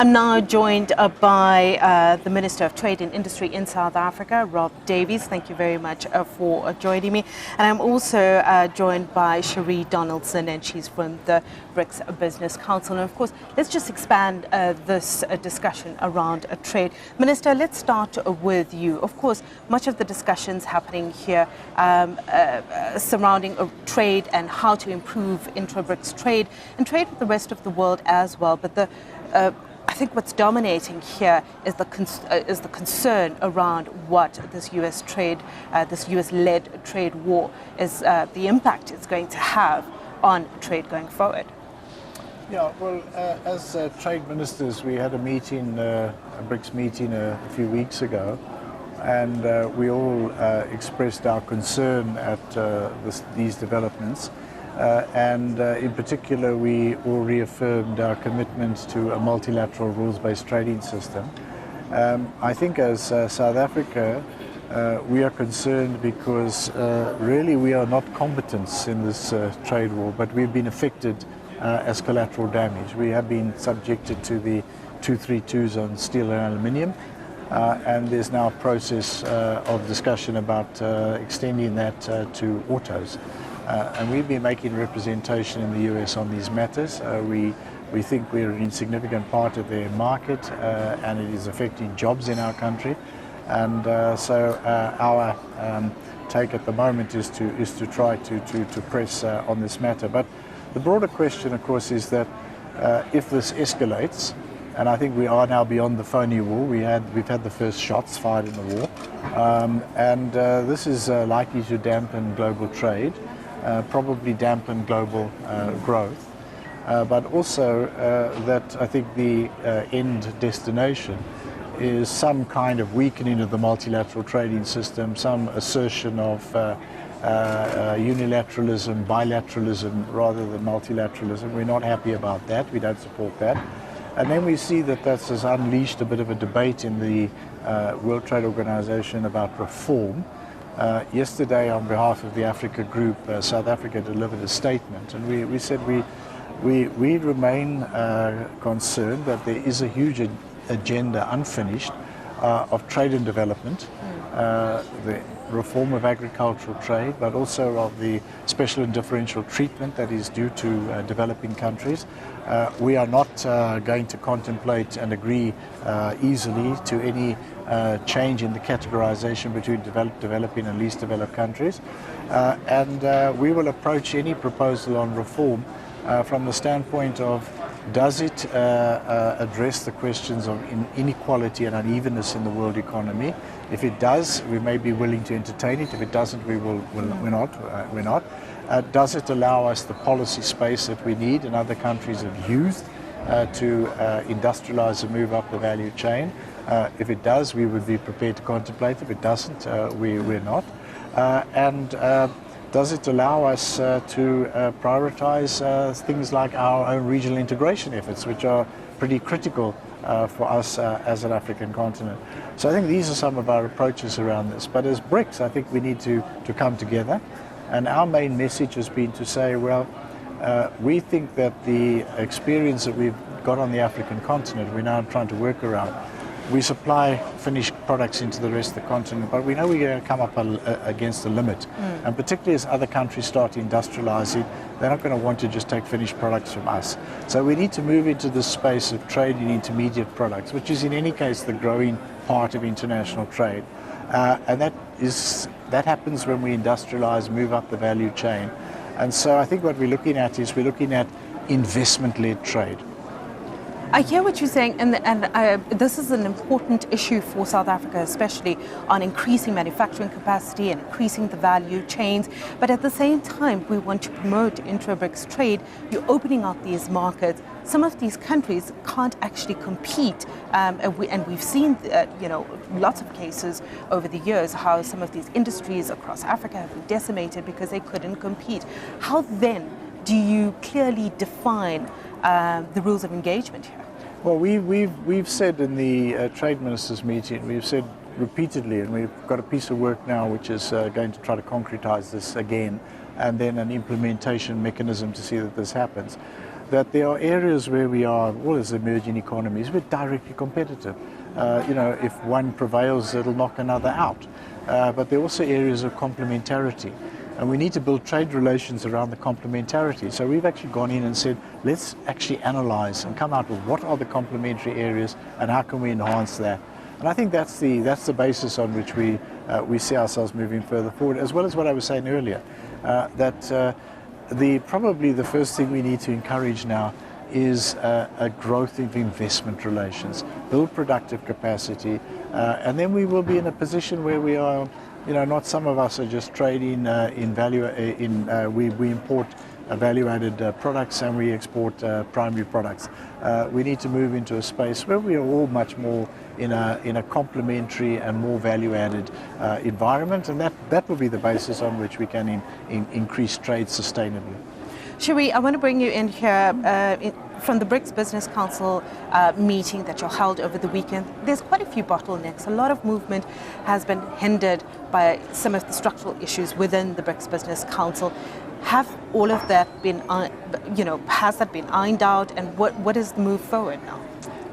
I'm now joined by the Minister of Trade and Industry in South Africa, Rob Davies. Thank you very much for joining me. And I'm also joined by Cherie Donaldson, and she's from the BRICS Business Council. And of course, let's just expand this discussion around trade. Minister, let's start with you. Of course, much of the discussions happening here surrounding trade and how to improve intra-BRICS trade and trade with the rest of the world as well. But I think what's dominating here is the concern around what this U.S. trade, this U.S.-led trade war, is the impact it's going to have on trade going forward. Yeah, well, as trade ministers, we had a meeting, a BRICS meeting a few weeks ago, and we all expressed our concern at these developments. In particular, we all reaffirmed our commitment to a multilateral rules-based trading system. I think as South Africa, we are concerned because really we are not combatants in this trade war, but we've been affected as collateral damage. We have been subjected to the 232s on steel and aluminium, and there's now a process of discussion about extending that to autos. And we've been making representation in the US on these matters. We think we're an insignificant part of their market, and it is affecting jobs in our country. And so our take at the moment is to try to press on this matter. But the broader question, of course, is that if this escalates, and I think we are now beyond the phony war. We've had the first shots fired in the war, and this is likely to dampen global trade. Probably dampen global growth, but also that I think the end destination is some kind of weakening of the multilateral trading system, some assertion of unilateralism, bilateralism rather than multilateralism. We're not happy about that. We don't support that. And then we see that has unleashed a bit of a debate in the World Trade Organization about reform. Yesterday, on behalf of the Africa Group, South Africa delivered a statement, and we said we remain concerned that there is a huge agenda unfinished of trade and development, the reform of agricultural trade, but also of the special and differential treatment that is due to developing countries. We are not going to contemplate and agree easily to any change in the categorization between developed, developing and least developed countries. We will approach any proposal on reform from the standpoint of, does it address the questions of inequality and unevenness in the world economy? If it does, we may be willing to entertain it. If it doesn't, we're not. Does it allow us the policy space that we need and other countries have used to industrialize and move up the value chain? If it does, we would be prepared to contemplate. If it doesn't, we're not. Does it allow us to prioritize things like our own regional integration efforts, which are pretty critical for us as an African continent? So I think these are some of our approaches around this. But as BRICS, I think we need to come together. And our main message has been to say, well, we think that the experience that we've got on the African continent, we're now trying to work around. We supply finished products into the rest of the continent, but we know we're going to come up against a limit. And particularly as other countries start industrializing, they're not going to want to just take finished products from us. So we need to move into the space of trade in intermediate products, which is in any case the growing part of international trade. And that happens when we industrialize, move up the value chain. And so I think what we're looking at is investment-led trade. I hear what you're saying, and this is an important issue for South Africa, especially on increasing manufacturing capacity and increasing the value chains. But at the same time, we want to promote intra-BRICS trade. You're opening up these markets. Some of these countries can't actually compete, and we've seen, lots of cases over the years how some of these industries across Africa have been decimated because they couldn't compete. How then do you clearly define the rules of engagement here? Well, we've said in the trade ministers meeting, we've said repeatedly, and we've got a piece of work now which is going to try to concretize this again, and then an implementation mechanism to see that this happens. that there are areas where we are, well, as emerging economies, we're directly competitive. If one prevails, it'll knock another out. But there are also areas of complementarity. And we need to build trade relations around the complementarity. So we've actually gone in and said, let's actually analyze and come out with what are the complementary areas and how can we enhance that. And I think that's the basis on which we see ourselves moving further forward, as well as what I was saying earlier, that probably the first thing we need to encourage now is a growth of investment relations, build productive capacity, and then we will be in a position where we are, not some of us are just trading in value, we import value-added products and we export primary products. We need to move into a space where we are all much more in a complementary and more value-added environment, and that will be the basis on which we can increase trade sustainably. Cherie, I want to bring you in here from the BRICS Business Council meeting that you held over the weekend. There's quite a few bottlenecks. A lot of movement has been hindered by some of the structural issues within the BRICS Business Council. Have all of that been, has that been ironed out, and what is the move forward now?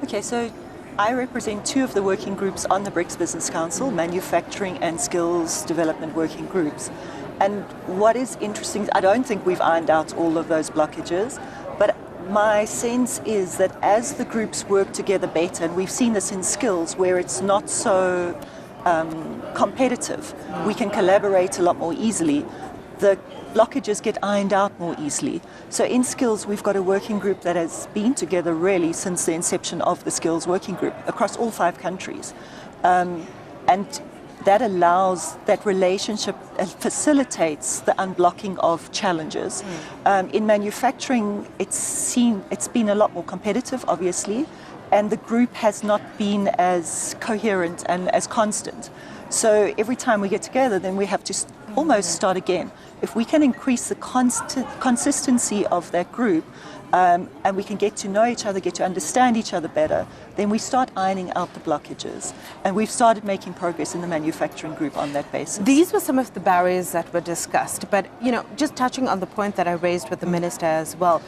Okay, so I represent two of the working groups on the BRICS Business Council, manufacturing and skills development working groups. And what is interesting, I don't think we've ironed out all of those blockages, but my sense is that as the groups work together better, and we've seen this in skills where it's not so competitive, we can collaborate a lot more easily. The blockages get ironed out more easily. So in skills, we've got a working group that has been together really since the inception of the skills working group across all 5 countries. And that allows, that relationship facilitates the unblocking of challenges. In manufacturing, it's been a lot more competitive, obviously, and the group has not been as coherent and as constant. So every time we get together, then we have to almost start again. If we can increase the consistency of that group, and we can get to know each other, get to understand each other better, then we start ironing out the blockages. And we've started making progress in the manufacturing group on that basis. These were some of the barriers that were discussed, but just touching on the point that I raised with the Minister as well,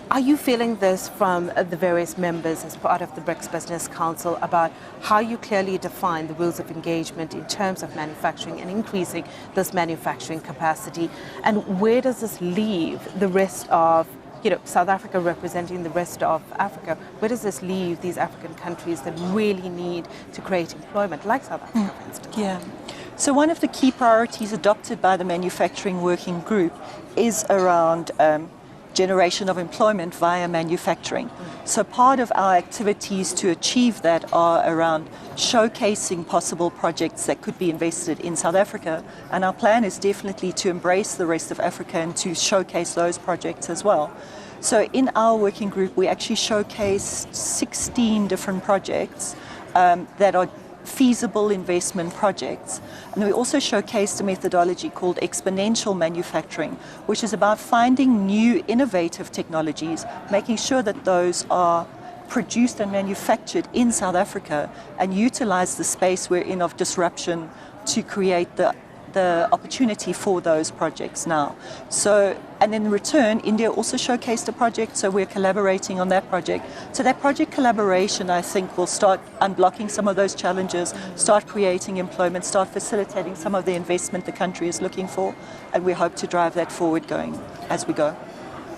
are you feeling this from the various members as part of the BRICS Business Council about how you clearly define the rules of engagement in terms of manufacturing and increasing this manufacturing capacity? And where does this leave the rest of South Africa representing the rest of Africa? Where does this leave these African countries that really need to create employment, like South Africa, for instance? Yeah. So one of the key priorities adopted by the manufacturing working group is around generation of employment via manufacturing. So part of our activities to achieve that are around showcasing possible projects that could be invested in South Africa. And our plan is definitely to embrace the rest of Africa and to showcase those projects as well. So in our working group, we actually showcased 16 different projects that are feasible investment projects. And we also showcased a methodology called exponential manufacturing, which is about finding new innovative technologies, making sure that those are produced and manufactured in South Africa and utilize the space we're in of disruption to create the opportunity for those projects now. So, and in return, India also showcased a project, so we're collaborating on that project. So that project collaboration, I think, will start unblocking some of those challenges, start creating employment, start facilitating some of the investment the country is looking for, and we hope to drive that forward going as we go.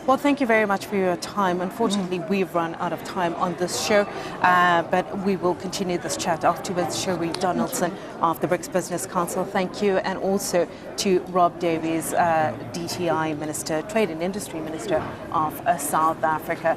Well, thank you very much for your time. Unfortunately, we've run out of time on this show, but we will continue this chat afterwards. Cherie Donaldson of the BRICS Business Council, thank you. And also to Rob Davies, DTI Minister, Trade and Industry Minister of South Africa.